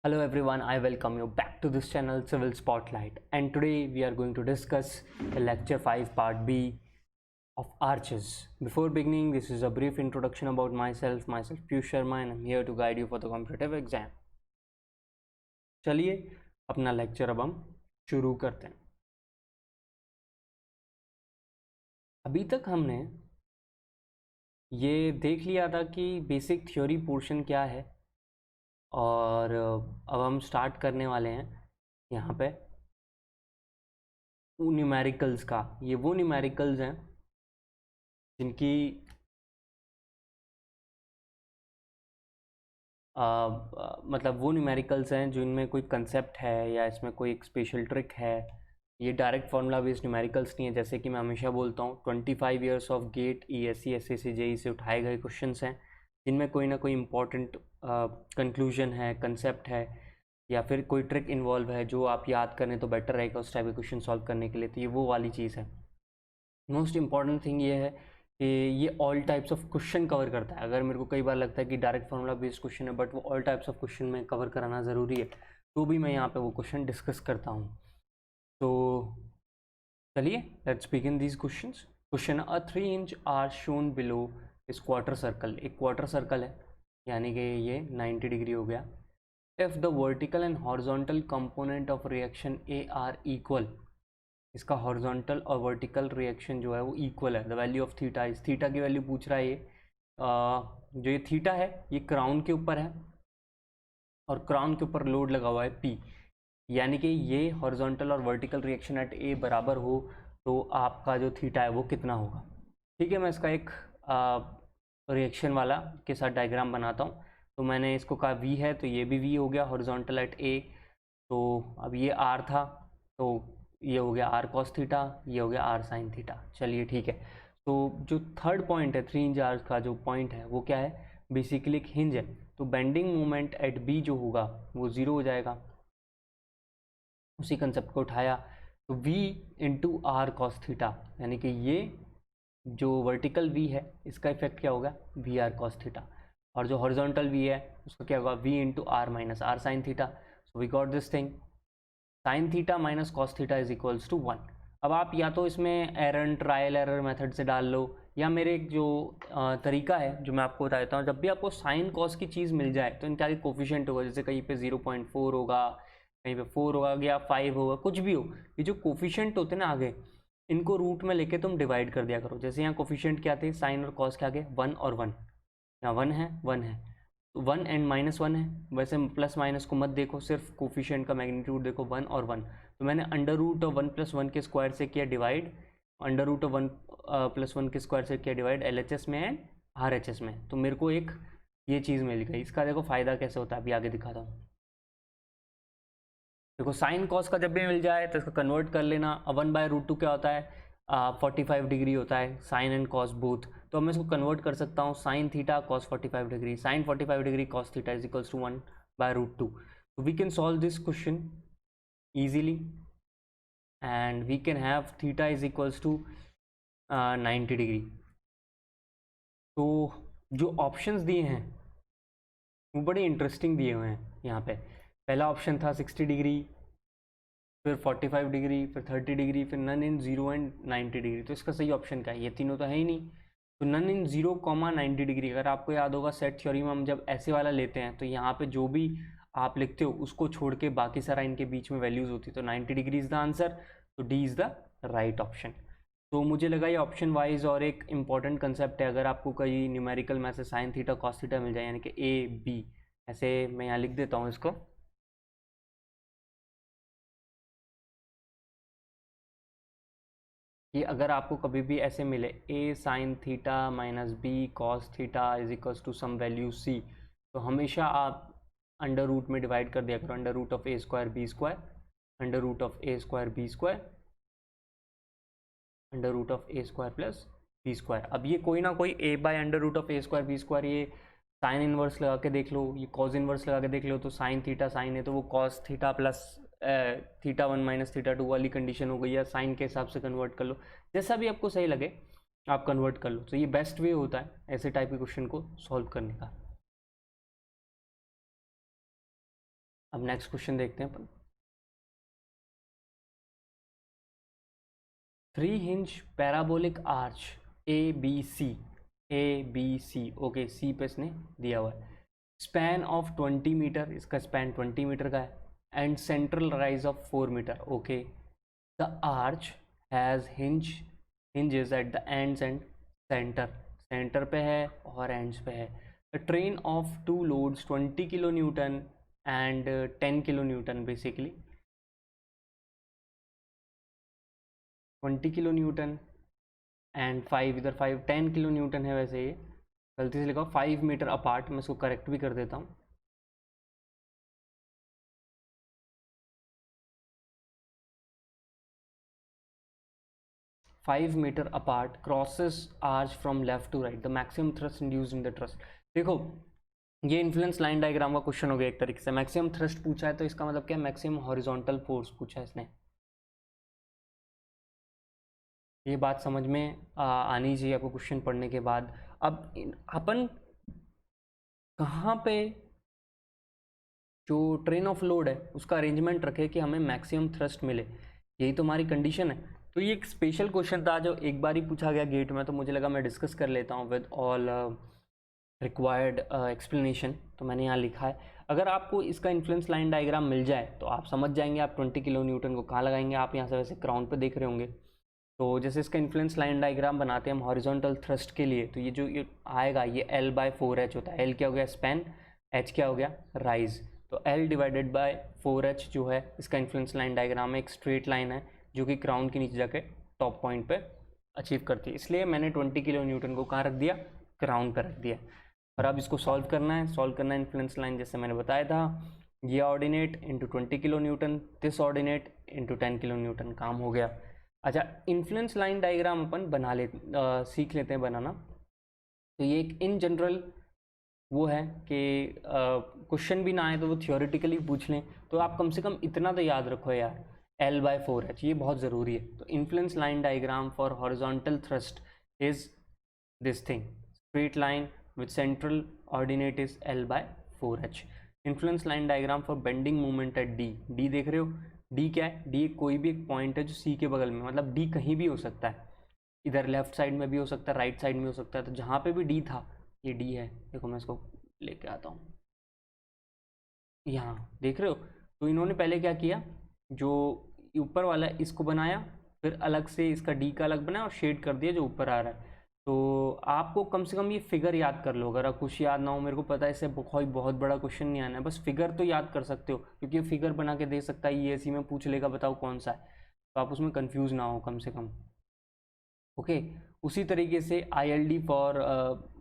Hello everyone, I welcome you back to this channel Civil Spotlight, and today we are going to discuss the lecture 5 part B of arches. Before beginning, this is a brief introduction about myself Piyush Sharma, and I'm here to guide you for the competitive exam. चलिए अपना lecture अब हम शुरू करते हैं। अभी तक हमने ये देख लिया था कि बेसिक थ्योरी पोर्शन क्या है, और अब हम स्टार्ट करने वाले हैं यहाँ पे न्यूमेरिकल्स का। ये वो न्यूमेरिकल्स हैं जिनकी मतलब वो न्यूमेरिकल्स हैं जिनमें कोई कंसेप्ट है या इसमें कोई एक स्पेशल ट्रिक है। ये डायरेक्ट फार्मूला बेस्ड न्यूमेरिकल्स नहीं है। जैसे कि मैं हमेशा बोलता हूँ 25 years of GATE ESE SSC JEE से उठाए गए क्वेश्चंस हैं जिनमें कोई ना कोई इम्पोर्टेंट कंक्लूजन है, कंसेप्ट है, या फिर कोई ट्रिक इन्वॉल्व है जो आप याद करें तो बेटर रहेगा उस टाइप के क्वेश्चन सॉल्व करने के लिए। तो ये वो वाली चीज़ है। मोस्ट इम्पॉर्टेंट थिंग ये है कि ये all types of question cover करता है। अगर मेरे को कई बार लगता है कि डायरेक्ट फार्मूला बेस्ड क्वेश्चन है बट वो ऑल टाइप्स ऑफ क्वेश्चन में कवर कराना ज़रूरी है, तो भी मैं यहाँ पे वो क्वेश्चन डिस्कस करता हूँ। तो चलिए let's begin these questions. Question a 3 inch are shown below is quarter circle. एक क्वार्टर सर्कल है यानी कि ये 90 डिग्री हो गया। If the vertical and horizontal component of reaction A are equal, इसका हॉरिजॉन्टल और वर्टिकल रिएक्शन जो है वो इक्वल है। द वैल्यू ऑफ थीटा, इस थीटा की वैल्यू पूछ रहा है ये। जो ये थीटा है ये क्राउन के ऊपर है और क्राउन के ऊपर लोड लगा हुआ है P, यानी कि ये हॉरिजॉन्टल और वर्टिकल रिएक्शन एट A बराबर हो तो आपका जो थीटा है वो कितना होगा। ठीक है, मैं इसका एक रिएक्शन वाला के साथ डायग्राम बनाता हूँ। तो मैंने इसको कहा V है तो ये भी V हो गया हॉरिजॉन्टल एट A। तो अब ये R था तो ये हो गया R cos थीटा, ये हो गया R sin थीटा। चलिए ठीक है। तो जो थर्ड पॉइंट है 3 इंच आर का जो पॉइंट है वो क्या है, बेसिकली एक हिंज है। तो बेंडिंग मोमेंट एट B जो होगा वो 0 हो जाएगा। उसी कंसेप्ट को उठाया तो V into R cos theta, यानी कि ये जो वर्टिकल V है इसका इफेक्ट क्या होगा वी आर कॉस थीटा, और जो हॉरिजॉन्टल V है उसका क्या होगा V into R minus R sine theta. So we got this thing, sine theta minus cos theta is equals to 1। अब आप या तो इसमें एरर ट्रायल एरर मेथड से डाल लो, या मेरे एक जो तरीका है जो मैं आपको बता देता हूँ। जब भी आपको साइन कॉस की चीज़ मिल जाए तो इनका कोफिशिएंट होगा, जैसे कहीं पे 0.4 होगा, कहीं पे 4 होगा या 5 होगा, कुछ भी हो। ये जो कोफिशिएंट होते हैं ना आगे, इनको रूट में लेके तुम डिवाइड कर दिया करो। जैसे यहाँ कोफिशिएंट क्या थे, साइन और कॉस के आगे 1 और 1, यहाँ 1 है 1 है, 1 एंड -1 है। वैसे प्लस माइनस को मत देखो, सिर्फ कोफिशिएंट का मैग्नीट्यूड देखो 1 और 1। तो मैंने अंडर रूट ऑफ 1 + 1 के स्क्वायर से किया डिवाइड, अंडर रूट ऑफ 1 + 1 के स्क्वायर से किया डिवाइड LHS में एंड RHS में। तो मेरे को एक ये चीज़ मिल गई। इसका देखो फ़ायदा कैसे होता है अभी आगे दिखाता हूँ। देखो साइन कॉस का जब भी मिल जाए तो इसको कन्वर्ट कर लेना। 1/√2 क्या होता है, 45 डिग्री होता है, साइन एंड कॉस बोथ। तो मैं इसको कन्वर्ट कर सकता हूँ sine theta cos 45 degree, sine 45 degree cos theta is equals to 1/√2। तो we can solve this question easily and we can have theta is equals to 90 degree. तो जो options दिए हैं वो बड़े इंटरेस्टिंग दिए हुए हैं यहाँ पे। पहला ऑप्शन था 60 डिग्री, फिर 45 डिग्री, फिर 30 डिग्री, फिर नन इन 0 एंड 90 डिग्री। तो इसका सही ऑप्शन क्या है, ये तीनों तो है ही नहीं। तो नन इन 0, 90 डिग्री, अगर आपको याद होगा सेट थ्योरी में हम जब ऐसे वाला लेते हैं तो यहाँ पे जो भी आप लिखते हो उसको छोड़ के बाकी सारा इनके बीच में वैल्यूज़ होती है। तो 90 डिग्री इज़ द आंसर, तो D is the right option. तो मुझे लगा ये ऑप्शन वाइज और एक इंपॉर्टेंट कंसेप्ट है। अगर आपको कहीं न्यूमेरिकल में से साइन थीटा कॉस थीटा मिल जाए, यानी कि AB, ऐसे मैं यहाँ लिख देता हूँ इसको, कि अगर आपको कभी भी ऐसे मिले A sine theta minus B cos theta is equals to some value C, तो हमेशा आप अंडर रूट में डिवाइड कर दिया करो। Under root of A square B square, under root of A square B square, under root of A square plus B square. अब ये कोई ना कोई A by under root of A square B square, ये sine inverse लगा के देख लो, ये कॉस इनवर्स लगा के देख लो। तो साइन थीटा साइन है तो वो cos theta plus theta 1 minus theta 2 वाली कंडीशन हो गई, या साइन के हिसाब से कन्वर्ट कर लो, जैसा भी आपको सही लगे आप कन्वर्ट कर लो। तो ये बेस्ट वे होता है ऐसे टाइप के क्वेश्चन को सॉल्व करने का। अब नेक्स्ट क्वेश्चन देखते हैं अपन। 3 hinge parabolic arch A B C, okay, C पे इसने दिया हुआ है। स्पैन ऑफ 20 मीटर, इसका स्पैन 20 मीटर का है, and central rise of 4 metre, okay. The arch has hinges at the ends and centre पे है और एंड्स पे है। The train of 2 loads 20 kilo newton and 10 kilo newton, basically 20 kilo newton and 5, इधर 10 kilo Newton है। वैसे ये गलती से लिखा 5 मीटर अपार्ट, मैं इसको करेक्ट भी कर देता हूँ। 5 metre apart crosses arch from left to right, the maximum thrust induced in the truss. देखो, ये इन्फ्लुएंस लाइन डायग्राम का क्वेश्चन हो गया एक तरीके से। मैक्सिमम थ्रस्ट पूछा है तो इसका मतलब क्या है, मैक्सिमम हॉरिजॉन्टल फोर्स पूछा है इसने। ये बात समझ में आनी चाहिए आपको क्वेश्चन पढ़ने के बाद। अब अपन कहाँ पे जो ट्रेन ऑफ लोड है उसका अरेंजमेंट रखे कि हमें मैक्सिमम थ्रस्ट मिले, यही तो हमारी कंडीशन है। तो ये एक स्पेशल क्वेश्चन था जो एक बार ही पूछा गया गेट में, तो मुझे लगा मैं डिस्कस कर लेता हूँ विद ऑल रिक्वायर्ड एक्सप्लेनेशन। तो मैंने यहाँ लिखा है, अगर आपको इसका इन्फ्लुएंस लाइन डायग्राम मिल जाए तो आप समझ जाएंगे आप 20 किलो न्यूटन को कहाँ लगाएंगे। आप यहाँ से वैसे क्राउन पे देख रहे होंगे। तो जैसे इसका इन्फ्लुएंस लाइन डायग्राम बनाते हैं हम हॉरिजॉन्टल थ्रस्ट के लिए, तो ये जो ये आएगा ये L/4H होता है। L क्या हो गया, स्पैन, H क्या हो गया, राइज। तो L/4H जो है इसका इन्फ्लुएंस लाइन डायग्राम में एक स्ट्रेट लाइन है जो कि क्राउन के नीचे जाके टॉप पॉइंट पे अचीव करती है। इसलिए मैंने 20 किलो न्यूटन को कहाँ रख दिया, क्राउन पर रख दिया। और अब इसको सॉल्व करना है इन्फ्लुएंस लाइन जैसे मैंने बताया था, ये ordinate into 20 kilo Newton, this ordinate into 10 kilo Newton, काम हो गया। अच्छा, इन्फ्लुएंस लाइन डायग्राम अपन सीख लेते हैं बनाना। तो ये एक इन जनरल वो है कि क्वेश्चन भी ना आए तो वो थियोरेटिकली पूछ लें, तो आप कम से कम इतना तो याद रखो यार, L/4H, ये बहुत ज़रूरी है। तो influence line diagram for horizontal thrust is this thing, straight line with central ordinate is L/4H। Influence line diagram for bending movement at D, D देख रहे हो, D क्या है, D कोई भी एक पॉइंट है जो C के बगल में, मतलब D कहीं भी हो सकता है, इधर लेफ्ट साइड में भी हो सकता है, राइट साइड में हो सकता है। तो जहाँ पे भी D था, ये D है। देखो मैं इसको लेके आता हूँ, यहाँ देख रहे हो। तो इन्होंने पहले क्या किया, जो ऊपर वाला है इसको बनाया, फिर अलग से इसका D का अलग बनाया और शेड कर दिया जो ऊपर आ रहा है। तो आपको कम से कम ये फिगर याद कर लो, अगर कुछ याद ना हो, मेरे को पता है इससे बहुत बड़ा क्वेश्चन नहीं आना है, बस फिगर तो याद कर सकते हो, क्योंकि ये फिगर बना के दे सकता है, ये में पूछ लेगा बताओ कौन सा है, तो आप उसमें कंफ्यूज ना हो कम से कम। ओके, उसी तरीके से ILD फॉर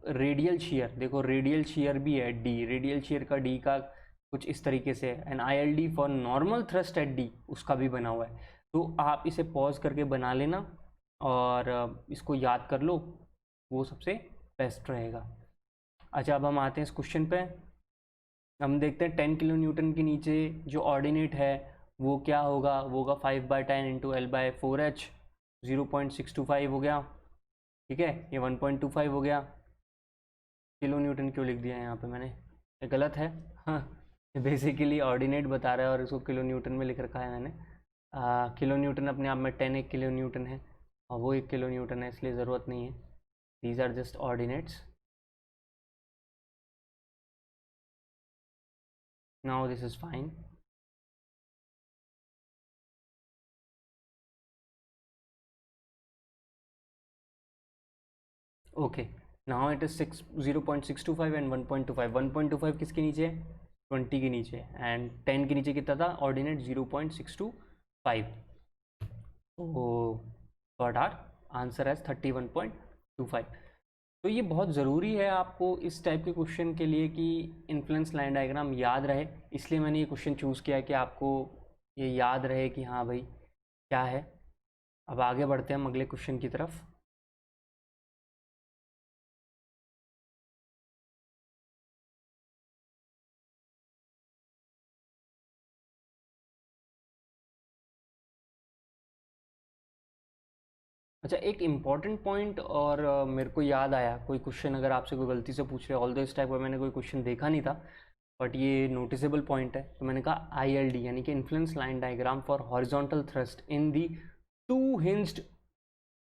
रेडियल शेयर, देखो रेडियल शेयर भी है D, रेडियल शेयर का D का कुछ इस तरीके से है। And ILD for normal thrust at D, उसका भी बना हुआ है। तो आप इसे पॉज करके बना लेना और इसको याद कर लो, वो सबसे बेस्ट रहेगा। अच्छा, अब हम आते हैं इस क्वेश्चन पे। हम देखते हैं 10 किलो न्यूटन के नीचे जो ऑर्डिनेट है वो क्या होगा, वो होगा 5/10 इंटू L/4H, 0.625 हो गया। ठीक है, ये 1.25 हो गया। किलो न्यूटन क्यों लिख दिया है यहाँ पे मैंने, ये गलत है। हाँ, बेसिकली ऑर्डिनेट बता रहा है और इसको किलो न्यूटन में लिख रखा है मैंने। किलो न्यूटन अपने आप में 10 एक किलो न्यूटन है और वो 1 किलो न्यूटन है, इसलिए ज़रूरत नहीं है। These are just ordinates. Now this is fine. Okay. Now it is 0.625 and 1.25. 1.25 किसके नीचे है, 20 के नीचे, एंड 10 के नीचे कितना था ऑर्डिनेट, 0.625। तो गॉट आर आंसर एज 31.25। तो ये बहुत ज़रूरी है आपको इस टाइप के क्वेश्चन के लिए कि इन्फ्लुएंस लाइन डायग्राम याद रहे, इसलिए मैंने ये क्वेश्चन चूज़ किया कि आपको ये याद रहे कि हाँ भाई क्या है। अब आगे बढ़ते हैं हम अगले क्वेश्चन की तरफ। अच्छा, एक इम्पॉर्टेंट पॉइंट और मेरे को याद आया, कोई क्वेश्चन अगर आपसे कोई गलती से पूछ रहे, ऑल दो इस टाइप का मैंने कोई क्वेश्चन देखा नहीं था, बट ये नोटिसेबल पॉइंट है। तो मैंने कहा ILD यानी कि influence line diagram for horizontal thrust in the two hinged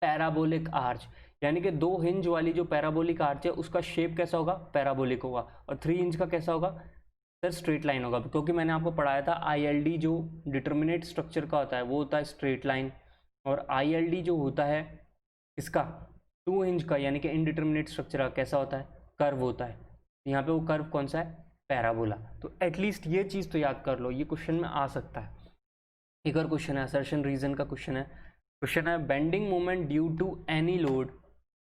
parabolic arch, यानी कि 2 हिंज वाली जो पैराबोलिक आर्च है उसका शेप कैसा होगा, पैराबोलिक होगा, और 3 इंच का कैसा होगा सर, स्ट्रेट लाइन होगा। क्योंकि मैंने आपको पढ़ाया था ILD जो डिटर्मिनेट स्ट्रक्चर का होता है वो होता है स्ट्रेट लाइन, और ILD जो होता है इसका 2 इंच का यानी कि इनडिटर्मिनेट स्ट्रक्चर का कैसा होता है, कर्व होता है। यहाँ पे वो कर्व कौन सा है, पैराबोला। तो एटलीस्ट ये चीज़ तो याद कर लो, ये क्वेश्चन में आ सकता है। एक और क्वेश्चन है, असर्शन रीजन का क्वेश्चन है bending moment due to any load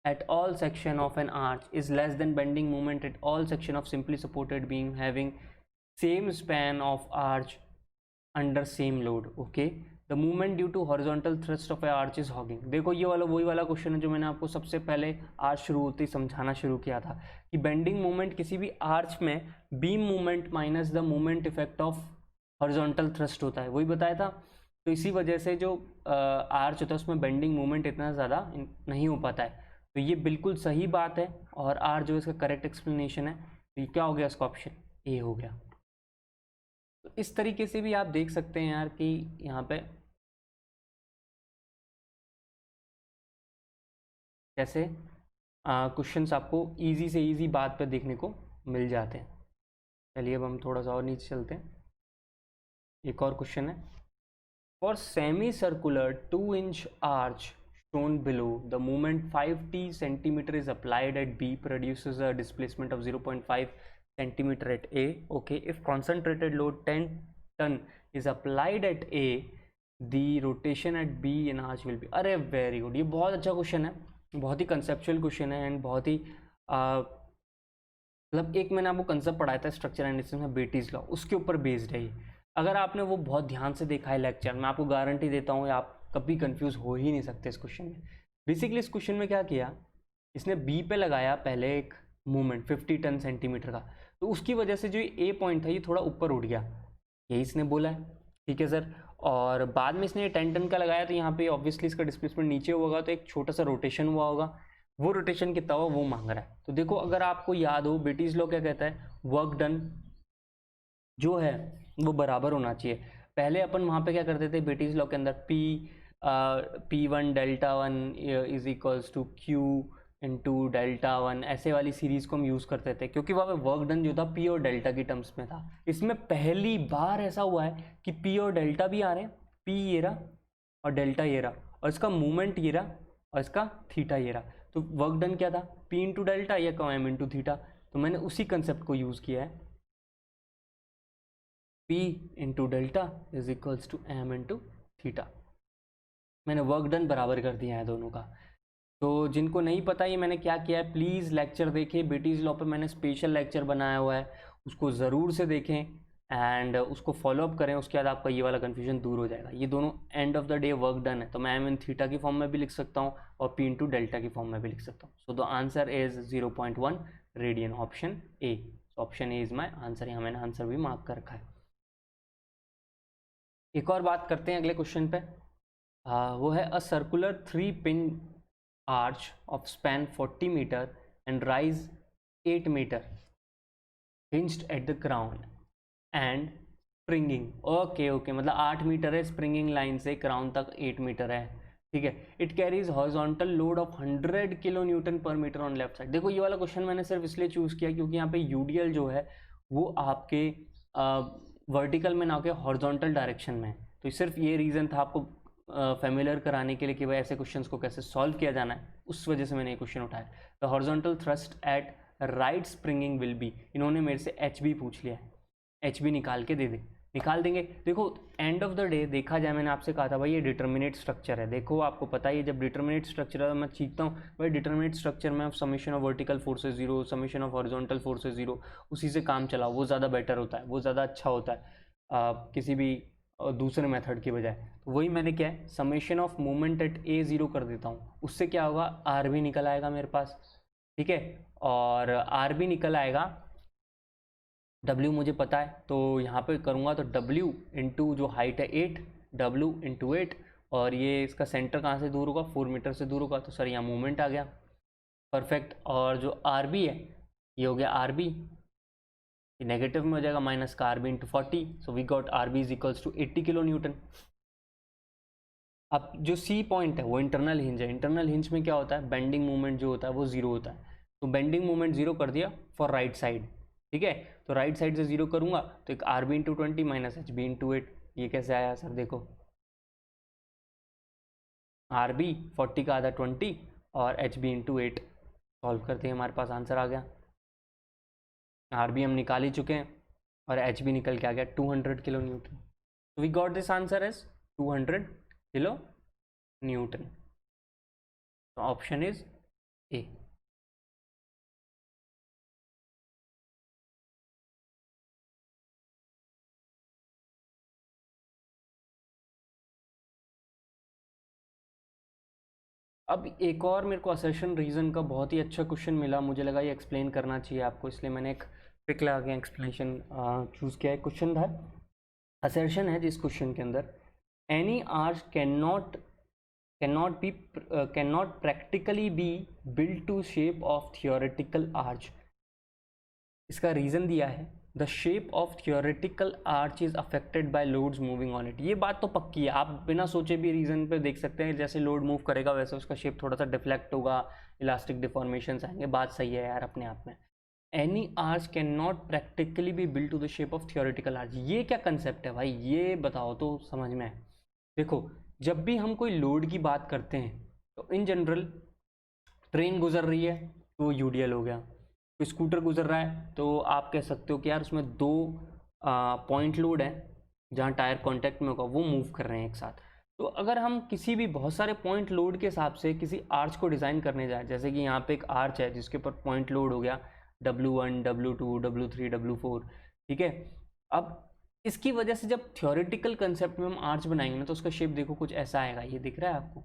at all section of an arch is less than bending moment at all section of simply supported beam having same span of arch under same load. Okay, the movement due to horizontal thrust of a arch is hogging. देखो ये वाला वही वाला question है जो मैंने आपको सबसे पहले आर्च शुरू होते ही समझाना शुरू किया था कि बेंडिंग मोमेंट किसी भी आर्च में beam moment minus the moment effect of horizontal thrust होता है, वही बताया था। तो इसी वजह से जो आर्च होता है उसमें बेंडिंग मोमेंट इतना ज़्यादा नहीं हो पाता है। तो ये बिल्कुल सही बात है, और आर जो इसका करेक्ट एक्सप्लेनेशन है। तो ये क्या हो गया, इसका ऑप्शन ए हो गया। तो इस तरीके से भी आप देख सकते हैं यार कि यहाँ पे कैसे क्वेश्चंस आपको इजी से इजी बात पे देखने को मिल जाते हैं। चलिए अब हम थोड़ा सा और नीचे चलते हैं। एक और क्वेश्चन है, for semi circular 2 inch arch shown below, the moment 5t centimeter is applied at B produces a displacement of 0.5 centimeter at A. Okay, if concentrated load 10 ton is applied at A, the rotation at B in arch will be. अरे very good, ये बहुत अच्छा question है, बहुत ही conceptual question है, and बहुत ही मतलब एक मैंने आपको कंसेप्ट पढ़ाया था स्ट्रक्चर एनालिसिस में, बेटीज लॉ, उसके ऊपर बेस्ड है ये। अगर आपने वो बहुत ध्यान से देखा है लेक्चर, मैं आपको गारंटी देता हूँ आप कभी कंफ्यूज हो ही नहीं सकते इस क्वेश्चन में। बेसिकली इस क्वेश्चन में क्या किया, इसने बी पे लगाया पहले एक मूवमेंट 50 टन सेंटीमीटर का, तो उसकी वजह से जो ए पॉइंट था ये थोड़ा ऊपर उठ गया, यही इसने बोला है, ठीक है सर। और बाद में इसने 10 टन का लगाया, तो यहाँ पे ऑब्वियसली इसका डिस्प्लेसमेंट नीचे होगा, तो एक छोटा सा रोटेशन हुआ होगा, वो रोटेशन कितना हुआ वो मांग रहा है। तो देखो अगर आपको याद हो, बेटीज लॉ क्या कहता है, वर्क डन जो है वो बराबर होना चाहिए। पहले अपन वहाँ पे क्या करते थे बेटीज लॉ के अंदर, P1 delta 1 is equals to Q into delta 1, ऐसे वाली सीरीज को हम यूज़ करते थे, क्योंकि वहाँ पे वर्क डन जो था P और डेल्टा की टर्म्स में था। इसमें पहली बार ऐसा हुआ है कि P और डेल्टा भी आ रहे हैं, P ये रहा और डेल्टा ये रहा, और इसका मूवमेंट ये रहा और इसका थीटा ये रहा। तो वर्क डन क्या था, P इंटू डेल्टा या M इंटू थीटा। तो मैंने उसी कंसेप्ट को यूज़ किया है, P into delta is equals to M into theta. मैंने वर्क डन बराबर कर दिया है दोनों का। तो जिनको नहीं पता ये मैंने क्या किया है, प्लीज़ लेक्चर देखें, बेटीज लॉ पे मैंने स्पेशल लेक्चर बनाया हुआ है, उसको ज़रूर से देखें एंड उसको फॉलोअप करें। उसके बाद आपका ये वाला कन्फ्यूजन दूर हो जाएगा। ये दोनों end of the day work done है, तो मैं M इन थीटा की फॉर्म में भी लिख सकता हूँ और P इंटू डेल्टा की फॉर्म में भी लिख सकता हूँ। So the answer is 0.1 radian, option A. Option A is my answer, यहाँ मैंने आंसर भी मार्क कर रखा है। एक और बात करते हैं अगले क्वेश्चन पे, वो है a circular 3 pin arch of span 40 metre and rise 8 metre hinged at the ground and springing. Okay, मतलब 8 मीटर है स्प्रिंगिंग लाइन से क्राउन तक 8 मीटर है, ठीक है। It carries horizontal load of 100 kilo Newton पर मीटर ऑन लेफ्ट साइड। देखो ये वाला क्वेश्चन मैंने सिर्फ इसलिए चूज़ किया क्योंकि यहाँ पे यूडीएल जो है वो आपके वर्टिकल में ना के हॉरिजॉन्टल डायरेक्शन में है। तो सिर्फ ये रीज़न था आपको फेमिलियर कराने के लिए कि भाई ऐसे क्वेश्चंस को कैसे सॉल्व किया जाना है, उस वजह से मैंने ये क्वेश्चन उठाया। The horizontal thrust at right springing will be, इन्होंने मेरे से एच बी पूछ लिया है, एच बी निकाल के दे दे, निकाल देंगे। देखो एंड ऑफ द डे देखा जाए, मैंने आपसे कहा था भाई ये डिटर्मिनेट स्ट्रक्चर है। देखो आपको पता ही है जब डिटर्मिनेट स्ट्रक्चर है, मैं सीखता हूँ भाई डिटर्मिनेट स्ट्रक्चर में summation of vertical forces 0, summation of horizontal forces 0, उसी से काम चलाओ, वो ज़्यादा बेटर होता है, वो ज़्यादा अच्छा होता है किसी भी दूसरे मेथड की बजाय। तो वही मैंने क्या है, समेशन ऑफ मूवमेंट एट ए 0 कर देता हूँ, उससे क्या होगा आर भी निकल आएगा मेरे पास, ठीक है। और आर भी निकल आएगा, W मुझे पता है, तो यहाँ पे करूँगा तो W इंटू जो हाइट है 8, W इंटू 8, और ये इसका सेंटर कहाँ से दूर होगा, 4 मीटर से दूर होगा, तो सर यहाँ मूवमेंट आ गया, परफेक्ट। और जो RB है ये हो गया RB, ये नेगेटिव में हो जाएगा, माइनस का RB into 40, so we got RB is equals to 80 kilo newton. अब जो सी पॉइंट है वो इंटरनल हिंज है, इंटरनल हिंज में क्या होता है, बेंडिंग मोमेंट जो होता है वो जीरो होता है, तो बेंडिंग मोमेंट जीरो कर दिया फॉर राइट साइड, ठीक है। तो राइट साइड से जीरो करूंगा तो एक R B into 20 minus H B into 8, ये कैसे आया सर, देखो आर बी 40 का आधा 20 और एच बी इंटू 8, सॉल्व करते हैं हमारे पास आंसर आ गया। आर बी हम निकाल ही चुके हैं और एच बी निकल के आ गया 200 किलो न्यूटन, तो we got this answer as 200 kilo newton, तो ऑप्शन इज ए। अब एक और मेरे को असर्शन रीज़न का बहुत ही अच्छा क्वेश्चन मिला, मुझे लगा ये एक्सप्लेन करना चाहिए आपको, इसलिए मैंने एक पिक लगा के एक्सप्लेनेशन चूज़ किया है। क्वेश्चन था, असर्शन है जिस क्वेश्चन के अंदर, any arch can not practically be build to shape of theoretical arch. इसका रीज़न दिया है, the shape of theoretical arch is affected by loads moving on it. ये बात तो पक्की है, आप बिना सोचे भी रीज़न पे देख सकते हैं, जैसे लोड मूव करेगा वैसे उसका शेप थोड़ा सा डिफ्लेक्ट होगा, इलास्टिक डिफॉर्मेशन आएंगे, बात सही है यार अपने आप में। Any arch can not practically be build to the shape of theoretical arch, ये क्या कंसेप्ट है भाई, ये बताओ तो समझ में आए। देखो, जब भी हम कोई लोड की बात करते हैं तो इन जनरल ट्रेन गुजर रही है तो यूडीएल हो गया, कोई स्कूटर गुजर रहा है तो आप कह सकते हो कि यार उसमें दो पॉइंट लोड है जहाँ टायर कांटेक्ट में होगा, वो मूव कर रहे हैं एक साथ। तो अगर हम किसी भी बहुत सारे पॉइंट लोड के हिसाब से किसी आर्च को डिज़ाइन करने जाए, जैसे कि यहाँ पे एक आर्च है जिसके ऊपर पॉइंट लोड हो गया W1 W2 W3 W4, ठीक है। अब इसकी वजह से जब थ्योरेटिकल कंसेप्ट में हम आर्च बनाएंगे ना तो उसका शेप देखो कुछ ऐसा आएगा, ये दिख रहा है आपको।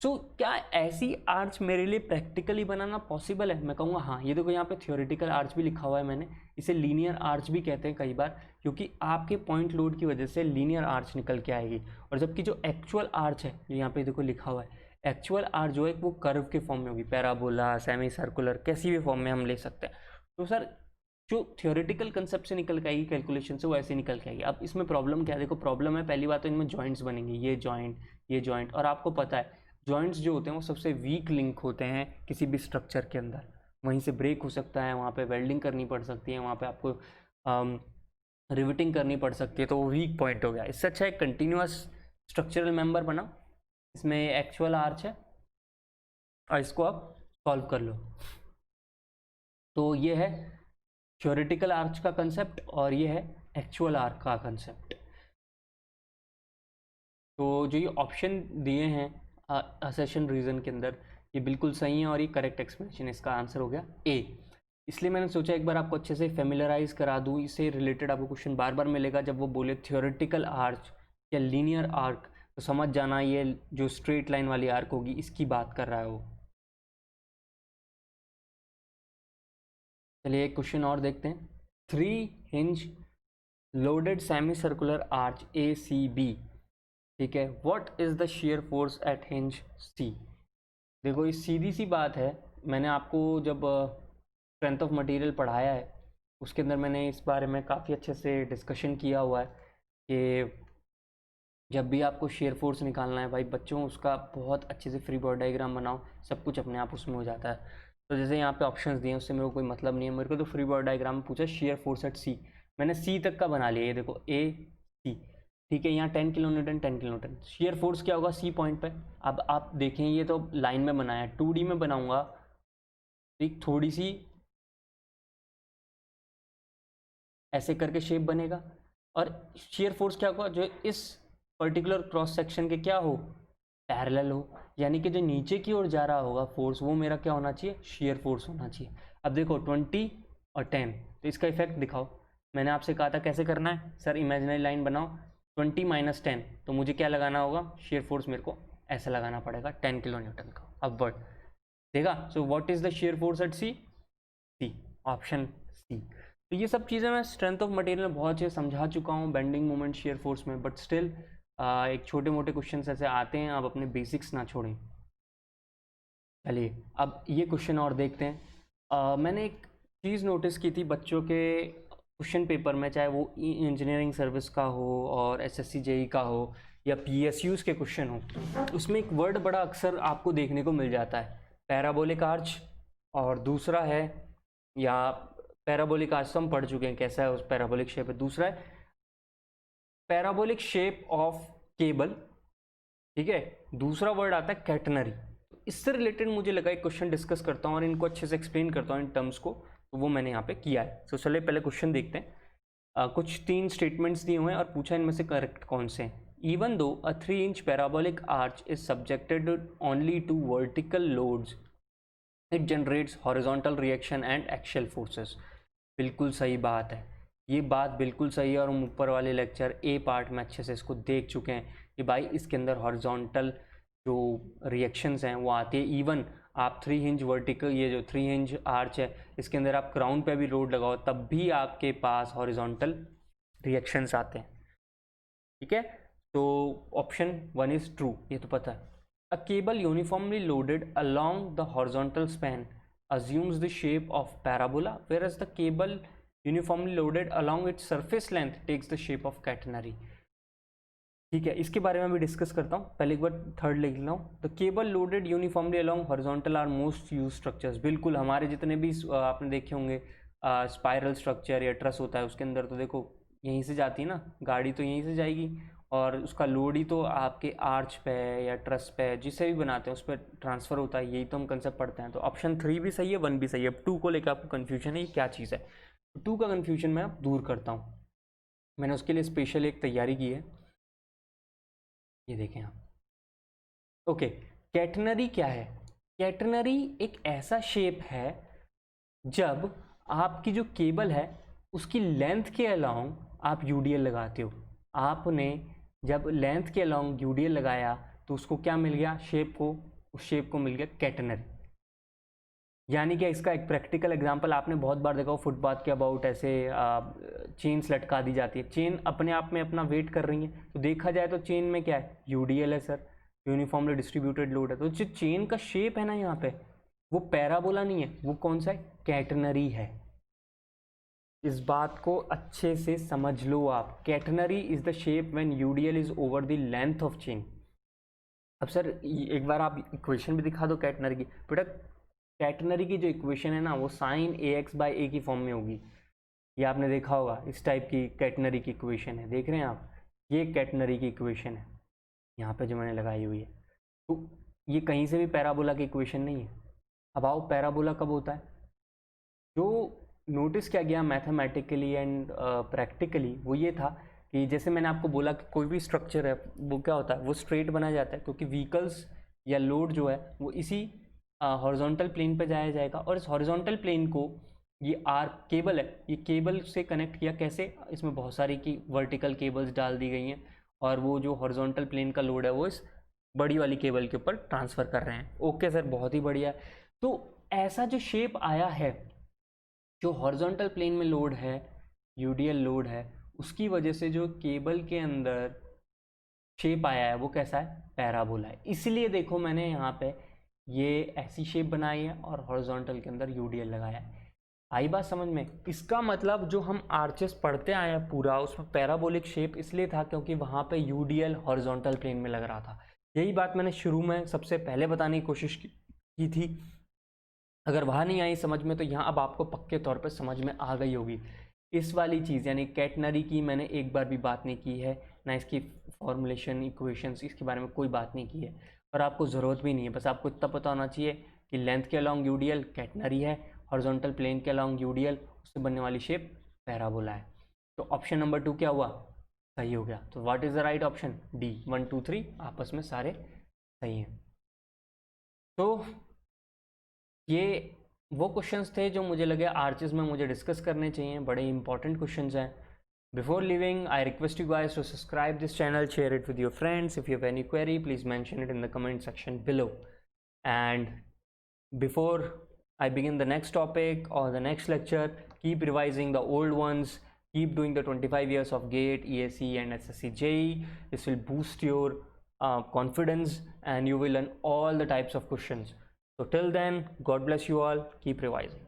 तो क्या ऐसी आर्च मेरे लिए प्रैक्टिकली बनाना पॉसिबल है? मैं कहूँगा हाँ। ये देखो यहाँ पे थियोरेटिकल आर्च भी लिखा हुआ है मैंने, इसे लीनियर आर्च भी कहते हैं कई बार, क्योंकि आपके पॉइंट लोड की वजह से लीनियर आर्च निकल के आएगी। और जबकि जो एक्चुअल आर्च है जो यहाँ पे देखो लिखा हुआ है, एक्चुअल आर्च जो है वो कर्व के फॉर्म में होगी, पैराबोला, सेमी सर्कुलर, किसी भी फॉर्म में हम ले सकते हैं। तो सर जो थियोरेटिकल कंसेप्ट से निकल के आएगी कैलकुलेशन से, वो ऐसे निकल के आएगी। अब इसमें प्रॉब्लम क्या है, देखो प्रॉब्लम है पहली बात तो इनमें जॉइंट्स बनेंगे, ये जॉइंट, और आपको पता है जॉइंट्स जो होते हैं वो सबसे वीक लिंक होते हैं किसी भी स्ट्रक्चर के अंदर, वहीं से ब्रेक हो सकता है, वहाँ पे वेल्डिंग करनी पड़ सकती है, वहाँ पे आपको रिविटिंग करनी पड़ सकती है, तो वो वीक पॉइंट हो गया। इससे अच्छा एक कंटिन्यूस स्ट्रक्चरल मेंबर बना, इसमें एक्चुअल आर्च है और इसको आप सॉल्व कर लो। तो ये है थ्योरेटिकल आर्च का कंसेप्ट और ये है एक्चुअल आर्च का कंसेप्ट। तो जो ये ऑप्शन दिए हैं असर्शन रीजन के अंदर, ये बिल्कुल सही है और ये करेक्ट एक्सप्लेनेशन, इसका आंसर हो गया ए। इसलिए मैंने सोचा एक बार आपको अच्छे से फेमिलराइज करा दूँ, इससे रिलेटेड आपको क्वेश्चन बार बार मिलेगा, जब वो बोले थियोरेटिकल आर्च या लीनियर आर्क तो समझ जाना ये जो स्ट्रेट लाइन वाली आर्क होगी इसकी बात कर रहा है वो। चलिए एक क्वेश्चन और देखते हैं। 3 hinge loaded semi circular arch A C B, ठीक है, what is the shear force at hinge C. देखो ये सीधी सी बात है, मैंने आपको जब स्ट्रेंथ ऑफ मटेरियल पढ़ाया है उसके अंदर मैंने इस बारे में काफ़ी अच्छे से डिस्कशन किया हुआ है कि जब भी आपको शेयर फोर्स निकालना है भाई बच्चों, उसका बहुत अच्छे से फ्री बॉडी डायग्राम बनाओ, सब कुछ अपने आप उसमें हो जाता है। तो जैसे यहाँ पे ऑप्शंस दिए हैं उससे मेरे को कोई मतलब नहीं है, मेरे को तो फ्री बॉडी डायग्राम पूछा शेयर फोर्स एट सी, मैंने सी तक का बना लिया, ये देखो ए सी, ठीक है, यहाँ 10 kilo Newton 10 kilo Newton, shear force क्या होगा सी पॉइंट पे। अब आप देखें ये तो लाइन में बनाया है, 2D में बनाऊंगा ठीक थोड़ी सी ऐसे करके शेप बनेगा, और शेयर फोर्स क्या होगा जो इस पर्टिकुलर क्रॉस सेक्शन के क्या हो, पैरेलल हो, यानी कि जो नीचे की ओर जा रहा होगा फोर्स वो मेरा क्या होना चाहिए, शेयर फोर्स होना चाहिए। अब देखो 20 और 10, तो इसका इफेक्ट दिखाओ। मैंने आपसे कहा था कैसे करना है सर, इमेजिनरी लाइन बनाओ, 20 माइनस 10, तो मुझे क्या लगाना होगा, शेयर फोर्स मेरे को ऐसा लगाना पड़ेगा 10 किलो न्यूटन का अपवर्ड, देखा। So what is the shear force at C, C, option C. तो ये सब चीज़ें मैं स्ट्रेंथ ऑफ मटेरियल में बहुत चीज़ समझा चुका हूँ, बेंडिंग मोमेंट शेयर फोर्स में, बट स्टिल एक छोटे मोटे क्वेश्चन ऐसे आते हैं, आप अपने बेसिक्स ना छोड़ें। चलिए अब ये क्वेश्चन और देखते हैं। मैंने एक चीज़ नोटिस की थी बच्चों के क्वेश्चन पेपर में, चाहे वो इंजीनियरिंग सर्विस का हो और एसएससी जेई का हो या पीएसयूज के क्वेश्चन हो, उसमें एक वर्ड बड़ा अक्सर आपको देखने को मिल जाता है, पैराबोलिक आर्च। और दूसरा है, या पैराबोलिक आर्च तो हम पढ़ चुके हैं कैसा है, उस पैराबोलिक शेप है। दूसरा है पैराबोलिक शेप ऑफ केबल, ठीक है। दूसरा वर्ड आता है कैटनरी। इससे रिलेटेड मुझे लगा एक क्वेश्चन डिस्कस करता हूँ और इनको अच्छे से एक्सप्लेन करता हूँ इन टर्म्स को, तो वो मैंने यहाँ पे किया है। तो चलिए पहले क्वेश्चन देखते हैं। कुछ 3 स्टेटमेंट्स दिए हुए हैं और पूछा इनमें से करेक्ट कौन से हैं। Even though a 3 inch parabolic arch is subjected only to vertical loads, it generates horizontal reaction and axial forces. बिल्कुल सही बात है, ये बात बिल्कुल सही है और हम ऊपर वाले लेक्चर ए पार्ट में अच्छे से इसको देख चुके हैं कि भाई इसके अंदर हॉरिजॉन्टल जो रिएक्शंस हैं वो आती है। इवन आप 3 इंच वर्टिकल, ये जो 3 इंच आर्च है, इसके अंदर आप क्राउन पे भी लोड लगाओ तब भी आपके पास हॉरिजॉन्टल रिएक्शंस आते हैं, ठीक है। तो ऑप्शन 1 इज ट्रू, ये तो पता है। A cable uniformly loaded along the horizontal span assumes the shape of parabola, whereas the cable uniformly loaded along its surface length takes the shape of catenary। ठीक है, इसके बारे में भी डिस्कस करता हूँ। पहले एक बार थर्ड लिख लेता हूँ। The cable loaded uniformly along horizontal are most use structures. बिल्कुल, हमारे जितने भी आपने देखे होंगे स्पाइरल स्ट्रक्चर या ट्रस होता है, उसके अंदर तो देखो यहीं से जाती है ना गाड़ी, तो यहीं से जाएगी और उसका लोड ही तो आपके आर्च पे या ट्रस पे जिसे भी बनाते हैं उस पर ट्रांसफ़र होता है। यही तो हम कंसेप्ट पढ़ते हैं। तो ऑप्शन 3 भी सही है, 1 भी सही है। अब 2 को लेकर आपको कन्फ्यूजन है ये क्या चीज़ है, 2 का कन्फ्यूजन मैं अब दूर करता हूँ। मैंने उसके लिए स्पेशल एक तैयारी की है, ये देखें आप। ओके, कैटनरी क्या है? कैटनरी एक ऐसा शेप है जब आपकी जो केबल है उसकी लेंथ के अलाउंग आप यूडीएल लगाते हो। आपने जब लेंथ के अलाउंग यूडीएल लगाया तो उसको क्या मिल गया शेप को, उस शेप को मिल गया कैटनरी। यानी कि इसका एक प्रैक्टिकल एग्जांपल आपने बहुत बार देखा हो, फुटपाथ के अबाउट ऐसे चेन्स लटका दी जाती है, चेन अपने आप में अपना वेट कर रही है, तो देखा जाए तो चेन में क्या है, यूडीएल है सर, यूनिफॉर्मली डिस्ट्रीब्यूटेड लोड है। तो जो चेन का शेप है ना यहाँ पे, वो पैराबोला नहीं है, वो कौन सा है, कैटनरी है। इस बात को अच्छे से समझ लो आप, catenary is the shape when UDL is over the length of chain. अब सर एक बार आप इक्वेशन भी दिखा दो कैटनरी की। बेटा कैटनरी की जो इक्वेशन है ना वो साइन ए एक्स बाई ए की फॉर्म में होगी, ये आपने देखा होगा। इस टाइप की कैटनरी की इक्वेशन है, देख रहे हैं आप, ये कैटनरी की इक्वेशन है यहाँ पे जो मैंने लगाई हुई है। तो ये कहीं से भी पैराबोला की इक्वेशन नहीं है। अब आओ पैराबोला कब होता है, जो नोटिस किया गया मैथमेटिकली एंड प्रैक्टिकली वो ये था कि जैसे मैंने आपको बोला कि कोई भी स्ट्रक्चर है वो क्या होता है, वो स्ट्रेट बनाया जाता है क्योंकि व्हीकल्स या लोड जो है वो इसी हॉरिजॉन्टल प्लेन पे जाया जाएगा। और इस हॉरिजॉन्टल प्लेन को ये आर केबल है, ये केबल से कनेक्ट किया कैसे, इसमें बहुत सारी की वर्टिकल केबल्स डाल दी गई हैं और वो जो हॉरिजॉन्टल प्लेन का लोड है वो इस बड़ी वाली केबल के ऊपर ट्रांसफ़र कर रहे हैं। ओके सर, बहुत ही बढ़िया। तो ऐसा जो शेप आया है, जो हॉरिजॉन्टल प्लेन में लोड है, यूडीएल लोड है, उसकी वजह से जो केबल के अंदर शेप आया है वो कैसा है, पैराबोला है। इसलिए देखो मैंने यहाँ पे ये ऐसी शेप बनाई है और हॉरिजॉन्टल के अंदर यूडीएल लगाया है। आई बात समझ में? इसका मतलब जो हम आर्चेस पढ़ते आए हैं पूरा, उसमें पैराबोलिक शेप इसलिए था क्योंकि वहाँ पे यूडीएल हॉरिजॉन्टल प्लेन में लग रहा था। यही बात मैंने शुरू में सबसे पहले बताने की कोशिश की थी। अगर वहाँ नहीं आई समझ में तो यहाँ अब आपको पक्के तौर पर समझ में आ गई होगी। इस वाली चीज़ यानी कैटनरी की मैंने एक बार भी बात नहीं की है, ना इसकी फॉर्मुलेशन इक्वेशंस इसके बारे में कोई बात नहीं की है और आपको ज़रूरत भी नहीं है। बस आपको इतना पता होना चाहिए कि लेंथ के अलॉन्ग यूडीएल कैटनरी है, हॉरिजॉन्टल प्लेन के अलॉन्ग यूडीएल उससे बनने वाली शेप पैराबोला है। तो ऑप्शन नंबर 2 क्या हुआ, सही हो गया। तो what is the right option, D. 1 2 3 आपस में सारे सही हैं। तो ये वो क्वेश्चंस थे जो मुझे लगे आर्चेस में मुझे डिस्कस करने चाहिए, बड़े इंपॉर्टेंट क्वेश्चंस हैं। Before leaving, I request you guys to subscribe this channel, share it with your friends. If you have any query, please mention it in the comment section below. And before I begin the next topic or the next lecture, keep revising the old ones. Keep doing the 25 years of GATE, ESE and SSC JEE. This will boost your confidence and you will learn all the types of questions. So till then, God bless you all. Keep revising.